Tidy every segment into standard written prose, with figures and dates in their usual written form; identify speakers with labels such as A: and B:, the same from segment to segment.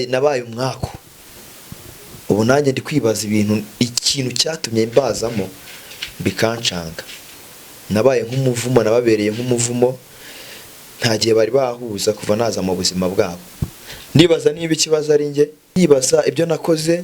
A: nabaye umwako. Ubu nanjye ndi kwibaza ikintu cyatumye mbazamo bikancanga. Nabaye nk'umuvumo, nababereye nk'umuvumo, nta gihe bari bahuza kuva naza mu buzima bwabo. Ndibaza niba ikibazo ari njye, ndibaza ibyo nakoze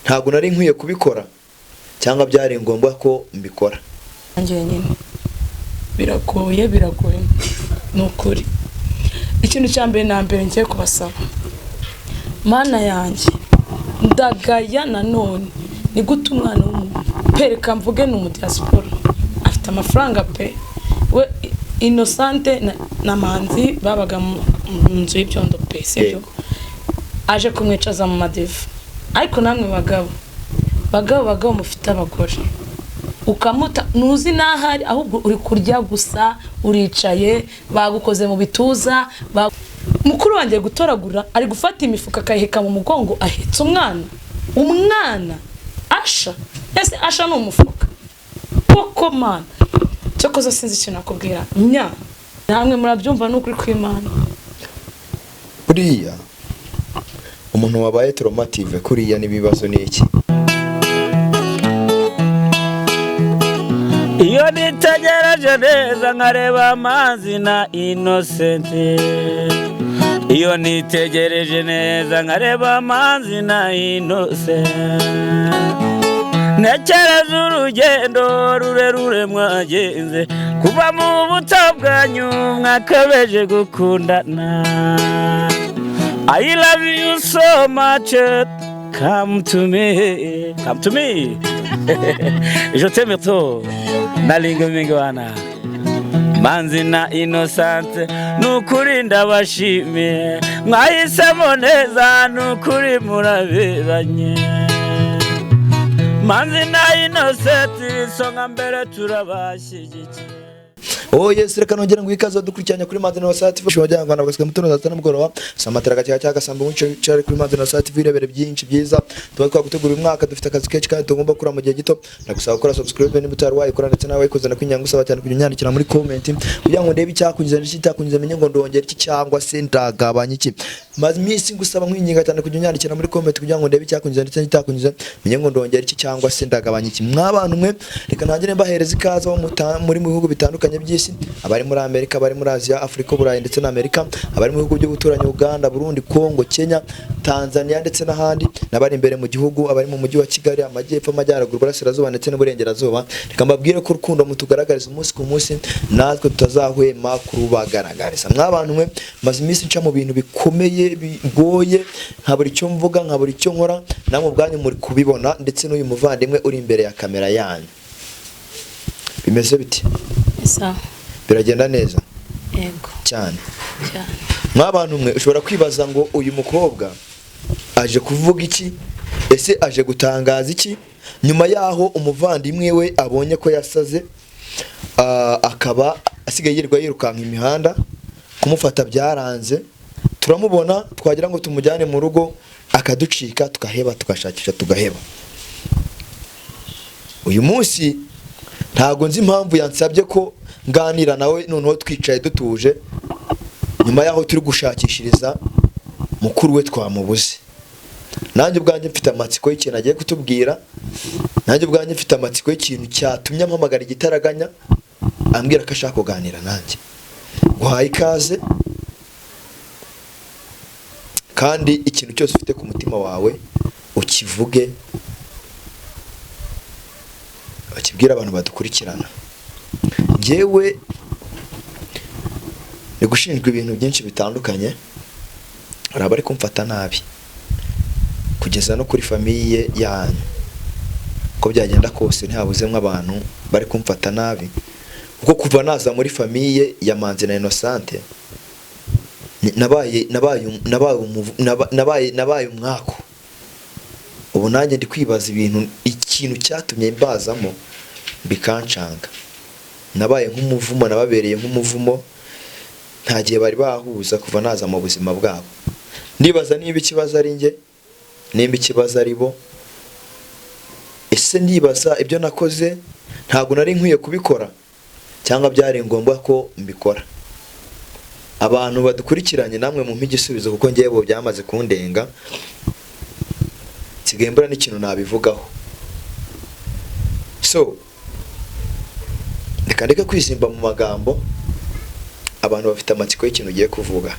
A: ntabwo nari nkwiye kubikora cyangwa byari ngombwa ko mbikora.
B: Nanjye nyine biragoye nukuri. Ikintu cya mbere na mbere ngiye kubasaba, Mana yanjye ndagaya nanone ni gute umwana w'umupereka mvuge ni umudiaspora afite amafaranga pe, we Innocente na Manzi babaga mu nzu y'ibyondo pe, sibyo aje kumwicaza mu madiva. Ariko namwe bagabo mufite abagore ukamuta nuzi nahari, ahubwo uri kurya gusa, uricaye, bagukoze mu bituza. Mukuru wanjye gutoragura ari gufata imifuka akayiheka mu mugongo, ahetse umwana Asha. Ese Asha ni umufuka koko man? Cyokoza sinzi icyo nakubwira nya, namwe murabyumva n'ukuri kw'Imana.
A: Buriya umuntu wabaye traumative kuriya n'ibibazo n'iki.
C: Iyo nitegereje neza nkareba Manzi na Innocente, iyo nitegereje neza nkareba Manzi na Innocente, ntekereza urugendo rurerure mwagenze kuva mu buto bwanyu mwakabeje gukundana. I love you so much, come to me je t'aime trop nalingo mingwana. Manzi na Innocente nukuri ndabashimiye, mwahisemo neza nukuri muraberanye. Manzi na Innocente songa mbere turabashyigikiye.
A: Oh yes, reka nongera ngo ikaze dukurikiranya kuri Manzi na Innocente TV wajya ngwana bagasika mutono zatana mugoroba samatera cyaka samba unce cyari kuri Manzi na Innocente TV irebere byinshi byiza. Tuba twagutegura uyu mwaka dufite akazi kenshi kandi tugomba kura mu gihe gito. Nagusaba gukora subscribe ni mutari wayi kora ndetse nawe kuzana kwinyanga usaba cyane kunyandikira muri comment kugira ngo ndebe icyakunyuze n'ikitakunyuze menye ngo ndongera iki cyangwa se ndagabanya iki. Maze misi ngusaba nkwinginga cyane kunyandikira muri comment kugira ngo ndebe icyakunyuze ndetse n'ikitakunyuze menye ngo ndongera iki cyangwa se ndagabanya iki. Mwabantu mwe reka ntangire mbahereza ikaze muri mu bihugu bitandukanye by'isi, abari muri Amerika, abari muri Asia, Afrika, Burayi ndetse na Amerika, abari mu bihugu by'ubuturanyi Uganda, Burundi, Kongo, Kenya, Tanzania ndetse n'ahandi, nabari imbere mu gihugu, abari mu mujyi wa Kigali, amajyepfo, amajyaruguru, burasirazuba ndetse n'uburengerazuba. Reka mbabwire ko urukundo mutugaragariza umunsi ku munsi natwe tutazahwema kurubagaragariza. Mwabantu mwe maze iminsi nca mu bintu bikomeye bigoye, nkabura icyo mvuga, nkabura icyo nkora, namwe ubwanyu muri kubibona ndetse n'uyu muvandimwe uri imbere ya kamera yanyu. Bimeze biti?
B: Esa
A: biragenda neza?
B: Yego
A: cyane. Mwabantu mwe ushobora kwibaza ngo uyu mukobwa aje kuvuga iki, ese aje gutangaza iki nyuma yaho umuvandimwe we abonye ko yasaze, akaba asigaye yirirwa yirukanka imihanda, kumufata byaranze, turamubona twagira ngo tumujyane mu rugo akaducika, tukaheba, tukashakisha tugaheba. Uyu munsi ntago nzi impamvu yansabye ko nganira nawe noneho twicaye dutuje nyuma yaho turi gushakishiriza mukuru we twamubuze. Nanjye ubwanjye mfite amatsiko y'ikintu agiye kutubwira, nanjye ubwanjye mfite amatsiko y'ikintu cyatumye ampamagara igitaraganya ambwira ko ashaka kuganira nanjye. Guhaye ikaze kandi ikintu cyose ufite ku mutima wawe ukivuge, bakibwira abantu badukurikirana. Jewe ni gushinjwa ibintu byinshi bitandukanye, hari abari kumfata nabi kugeza no kuri famiye yanyu. Ko byagenda kose ntihabuzemo abantu bari kumfata nabi, kuko kuva naza muri famiye ya Manzi na Innocente nabaye umwako. Ubu nanjye ndi kwibaza ikintu cyatumye mbazamo bikancanga. Nabaye nk'umuvumo, nababereye nk'umuvumo, nta gihe bari bahuza kuva naza mu buzima bwabo. Ndibaza niba ikibazo ari njye, nimba ikibazo ari bo. Ese ndibaza ibyo nakoze ntabwo nari nkwiye kubikora cyangwa byari ngombwa ko mbikora. abantu badukurikiranye namwe mu igisubizo kuko ngiye bo byamaze kundenga sigembura n'ikintu nabivugaho. So reka kwizimba mu magambo, abantu bafite amatsiko y'ikintu ugiye kuvuga.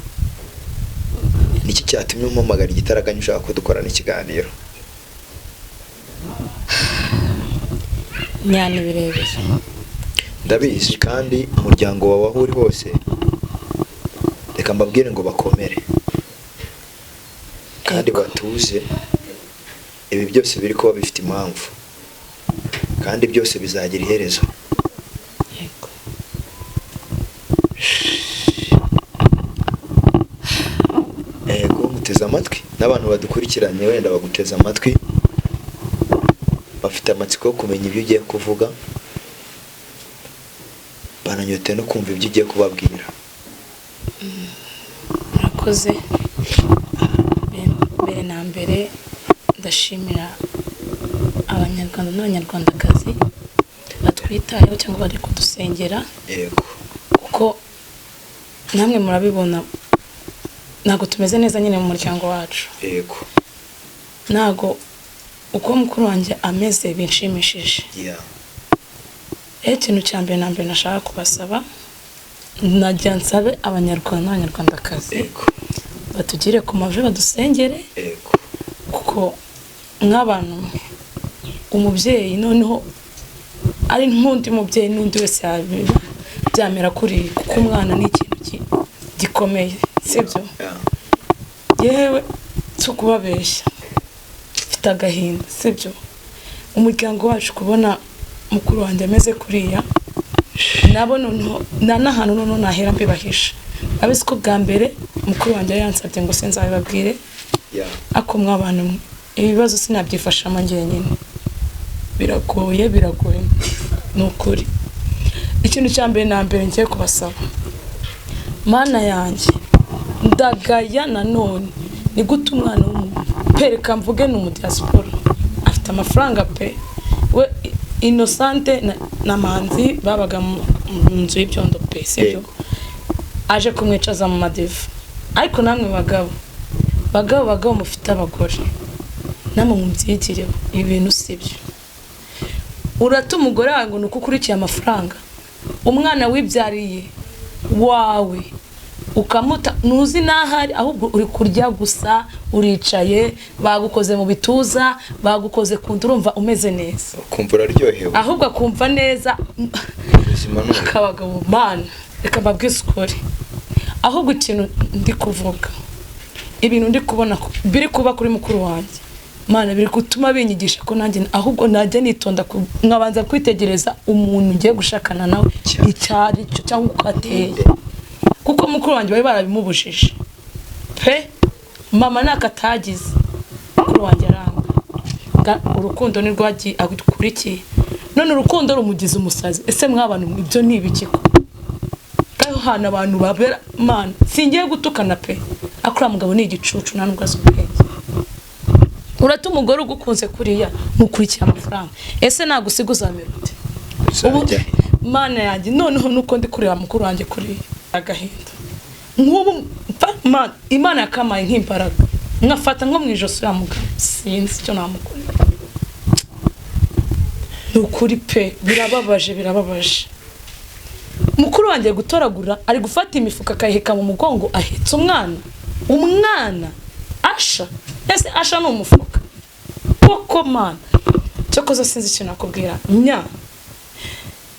A: Niki cyatumye umpamagara igitaraganya ushaka ko dukorana ikiganiro?
B: Nyani birebire.
A: Ndabizi kandi umuryango wawe aho uri hose reka mbabwire ngo bakomere kandi batuze. Ibi byose biri kuba bifite impamvu kandi byose bizagira iherezo. Guteza amatwi n'abantu badukurikiranye wenda baguteza amatwi bafite amatsiko yo kumenya ibyo ugiye kuvuga, bananyote no kumva ibyo ugiye kubabwira.
B: Murakoze. Mbere na mbere ndashimira abanyarwanda n'abanyarwandakazi batwitayeho cyangwa bari kudusengera.
A: Yego.
B: Kuko namwe murabibona ntago tumeze neza nyine mu muryango wacu.
A: Yego.
B: Ntago uko mukuru wanjye ameze binshimishije.
A: Yeah.
B: Ikintu cya mbere na mbere nashaka kubasaba, najya nsabe abanyarwanda n'abanyarwandakazi.
A: Yego.
B: Batugire ku mavi badusengere.
A: Yego.
B: Kuko nk'abantu umubyeyi noneho ari n'undi mubyeyi n'undi wese byamera kuri kuko umwana ni ikintu gikomeye, sibyo? Yewe cyo kubabeshya mfite agahinda, sibyo? Umuryango wacu kubona mukuru wanjye ameze kuriya, nabo noneho n'ahantu noneho nahera mbibahisha. Abizi ko bwa mbere mukuru wanjye yansabye ngo sinzabibabwire. Ako mw'abantu ibibazo sinabyifashamo njyenyine, biragoye n'ukuri. Ikintu cya mbere na mbere ngiye kubasaba, Mana yanjye ndagaya nanone ni gute umwana w'umuntu pereka mvuge ni umudiaspora afite amafaranga pe, we Innocente na Manzi babaga mu nzu y'ibyondo pe, sibyo? Aje kumwicaza mu madiva. Ariko namwe bagabo mufite abagore, namwe mubyigireho ibintu sibyo. Urata umugore wawe ngo nuko ukurikiye amafaranga, umwana wibyariye wawe ukamuta nuzi nahari, ahubwo uri kurya gusa, uricaye, bagukoze mu bituza, bagukoze kundi urumva umeze neza,
A: kumva uraryohewe,
B: ahubwo akumva neza akabagabo. Mana reka mbabwize ukuri, ahubwo ikintu ndi kuvuga, ibintu ndi kubona biri kuba kuri mukuru wanjye, Mana biri gutuma binyigisha ko nanjye ahubwo najya nitonda nkabanza kwitegereza umuntu ngiye gushakana nawe icyari cyo cyangwa uko ateye, kuko mukuru wanjye bari barabimubujije pe. Mama nakatagize mukuru wanjye aranga, urukundo ni rwagiye agukurikiye, none urukundo rumugize umusazi. Ese mw'abantu ibyo ni ibiki ko hana abantu babera? Mana singiye gutukana pe, akura mugabo ni igicucu nta nubwo azubwenge. Urata umugore ugukunze kuriya mukurikiye amafaranga, ese nagusiga uzamerute ubu? Mana yanjye noneho nuko ndi kureba mukuru wanjye kuriya agahinda nk'ubu. Imana yakamaye nk'imbaraga nkafata nko mu ijosi ya mugabo, sinzi icyo namukorera. Nukuri pe, birababaje. Mukuru wanjye gutoragura ari gufata imifuka akayiheka mu mugongo, ahetse umwana Asha. Ese Asha ni umufuka koko? Mana cyokoza sinzi icyo nakubwira.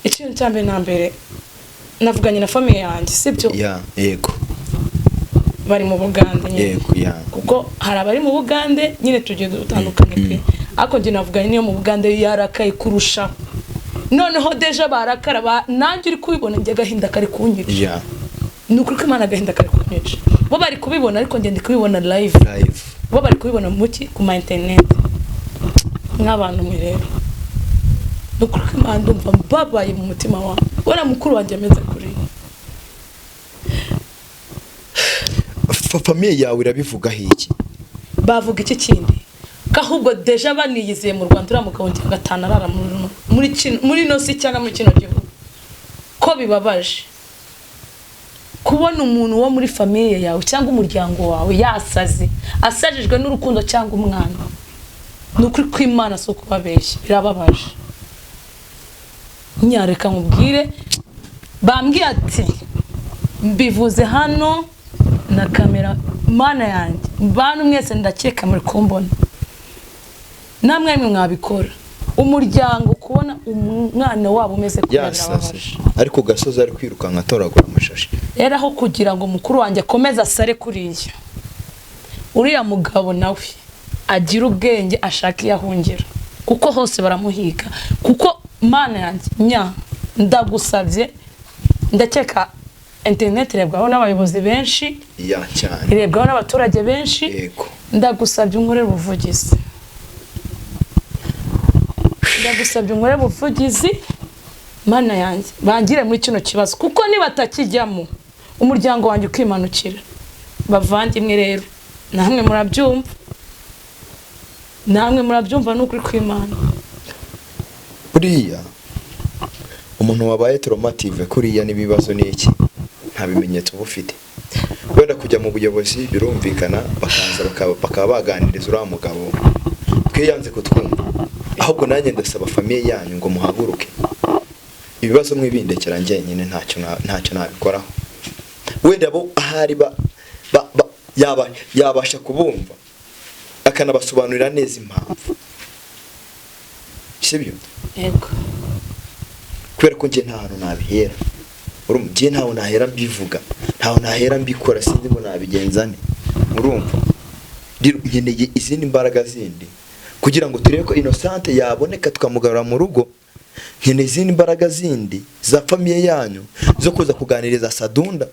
B: Ikintu cya mbere na mbere navuganye na famille yanjye, sibyo?
A: Yego.
B: Bari mu Bugande nyine.
A: Yego.
B: Kuko hari abari mu Bugande nyine tugiye dutandukanye pe, ariko njye navuganye niyo mu Bugande yarakaye kurusha. Noneho deja barakara nanjye uri kubibona njye gahinda kari kunyica. Nukuri ko Imana gahinda kari kunyica. Bo bari kubibona ariko njye ndi kubibona live. Bo bari kubibona muki ku ma internet. Nk'abantu mwe rero, nukuri ko Imana ndumva mbabaye mu mutima wanjye. Wala mukuru wanjye ameze kuri
A: famille yawe irabivuga iki?
B: Bavuga iki kindi? Kahubwo deja baniyizeye mu Rwanda uramugabo ngiye gatana arara muri no si cyangwa muri kino gihugu, ko bibabaje. kubona umuntu wo muri famiye yawe cyangwa umuryango wawe yasaze asajijwe n'urukundo cyangwa umwana nukuri kw'Imana so kubabeshya birababaje. Nyareka nkubwire bambwiye ati mbivuze hano na kamera mana yanjye bantu mwese ndakeka muri kumbona namwe mwabikora umuryango kubona umwana wabo umeze
A: yasaze ariko gasoza ari kwirukanka atoragura amashashi
B: era aho kugira ngo mukuru wanjye akomeze asare kuriya uriya mugabo nawe agira ubwenge ashaka yahungira kuko hose baramuhiga kuko mana yanjye ndagusabye ndakeka internet irebwaho n'abayobozi benshi
A: ya cyane
B: irebwaho n'abaturage benshi
A: yego
B: ndagusabye unkorere ubuvugizi mana yanjye bangire muri kino kibazo kuko niba takijyamo umuryango wanjye ukimanukira bavandimwe rero namwe murabyumva n'ukuri kw'Imana
A: buriya umuntu wabaye traumative kuriya n'ibibazo n'iki nta bimenyetso bufite wenda kujya mu buyobozi birumvikana bakaza bakaba baganiriza uriya mugabo twiyanze kutwumva ahubwo nanjye ndasaba famiye yanyu ngo muhaguruke ibibazo mwibindekera njye nyine ntacyo nabikoraho wenda bo ahari yabasha kubumva akanabasobanurira neza impamvu sibyo
B: yego
A: kubera ko njye nta hantu nabihera njye ntaho nahera mbivuga ntaho nahera mbikora sinzi ngo nabigenzane urumva nkeneye izindi mbaraga zindi kugira ngo turebe ko Innocente yaboneka tukamugarura mu rugo nkeneye izindi mbaraga zindi za famiye yanyu zo kuza kuganiriza Sadunda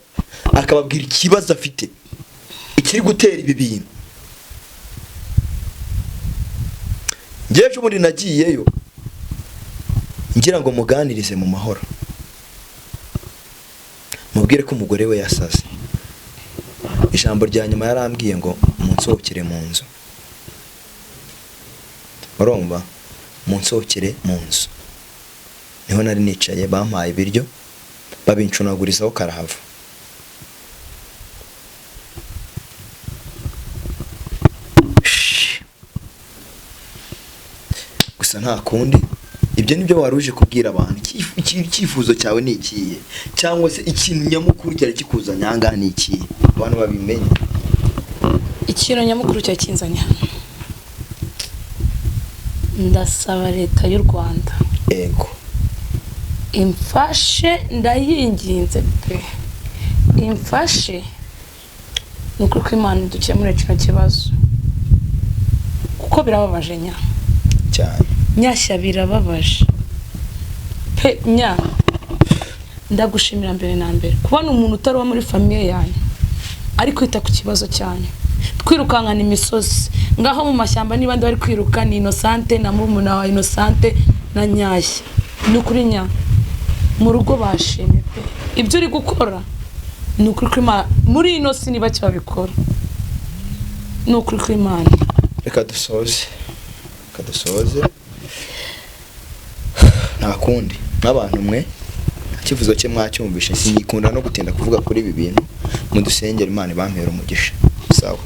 A: akababwira ikibazo afite ikiri gutera ibi bintu ngeje muri nagiyeyo ngira ngo muganirize mu mahoro mubwire ko umugore we yasaze ijambo rya nyuma yarambwiye ngo munsohokere mu nzu urumva munsohokere mu nzu niho nari nicaye bampaye ibiryo babincunagurizaho karahava gusa nta kundi ibyo nibyo waruje kubwira abantu icyifuzo cyawe ni ikiye cyangwa se ikintu nyamukuru cyari kikuzanye ahangaha ni ikiye abantu babimenye
B: ikintu nyamukuru cyari kinzanye ndasaba leta y'u Rwanda
A: yego
B: imfashe ndayinginze pe imfashe nuko kw'Imana dukemure kino kibazo kuko birababaje
A: cyane
B: nyashya birababaje pe ndagushimira mbere na mbere kubona umuntu utari wa muri famiye yanyu ari kwita ku kibazo cyane twirukankana imisozi ngaho mu mashyamba niba bari kwiruka ni Innocente na murumuna wa Innocente na Nyashya n'ukuri mu rugo bashimye pe ibyo uri gukora n'ukuri kw'Imana muri ino si niba cyabikora n'ukuri kw'Imana
A: reka dusoze nta kundi n'abantu mwe ikivuzo cye mwacyumvishe sinikunda no gutinda kuvuga kuri ibi bintu mudusengera Imana ibampera umugisha sawa